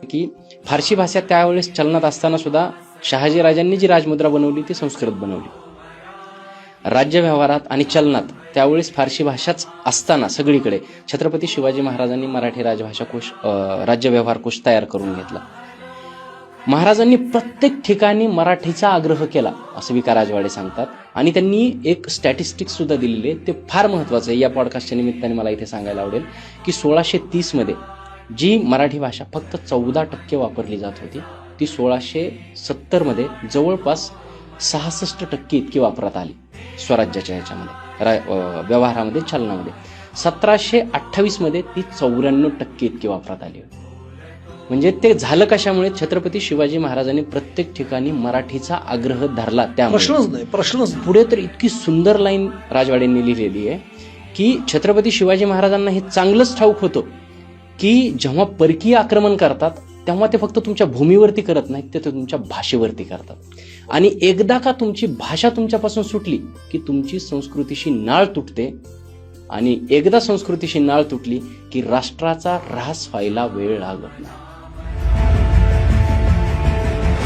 की फारसी भाषा त्यावेळेस चलनात असताना सुद्धा शहाजी राजांनी जी राजमुद्रा बनवली ती संस्कृत बनवली. राज्य व्यवहारात आणि चलनात त्यावेळेस फारसी भाषाच असताना सगळीकडे छत्रपती शिवाजी महाराजांनी मराठी राजभाषा कोश राज्य व्यवहार कोश तयार करून घेतला. महाराजांनी प्रत्येक ठिकाणी मराठीचा आग्रह केला असं विका राजवाडे सांगतात. आणि त्यांनी एक स्टॅटिस्टिक्स सुद्धा दिलेले, ते फार महत्वाचं आहे. या पॉडकास्टच्या निमित्ताने मला इथे सांगायला आवडेल की 1630 मध्ये जी मराठी भाषा फक्त 14% वापरली जात होती ती 1670 मध्ये जवळपास 66% इतकी वापरात आली स्वराज्याच्या ह्याच्यामध्ये व्यवहारामध्ये चलनामध्ये. 1728 मध्ये ती 94% इतकी वापरात आली होती. म्हणजे ते झालं कशामुळे? छत्रपती शिवाजी महाराजांनी प्रत्येक ठिकाणी मराठीचा आग्रह धरला. त्यामुळे प्रश्नच पुढे तर इतकी सुंदर लाईन राजवाड्यांनी लिहिलेली आहे की छत्रपती शिवाजी महाराजांना हे चांगलंच ठाऊक होतं की जेव्हा परकीय आक्रमण करतात तेव्हा ते फक्त तुमच्या भूमीवरती करत नाहीत, ते तुमच्या भाषेवरती करतात. आणि एकदा का तुमची भाषा तुमच्यापासून सुटली की तुमची संस्कृतीशी नाळ तुटते. आणि एकदा संस्कृतीशी नाळ तुटली की राष्ट्राचा ऱ्हास व्हायला वेळ लागत नाही.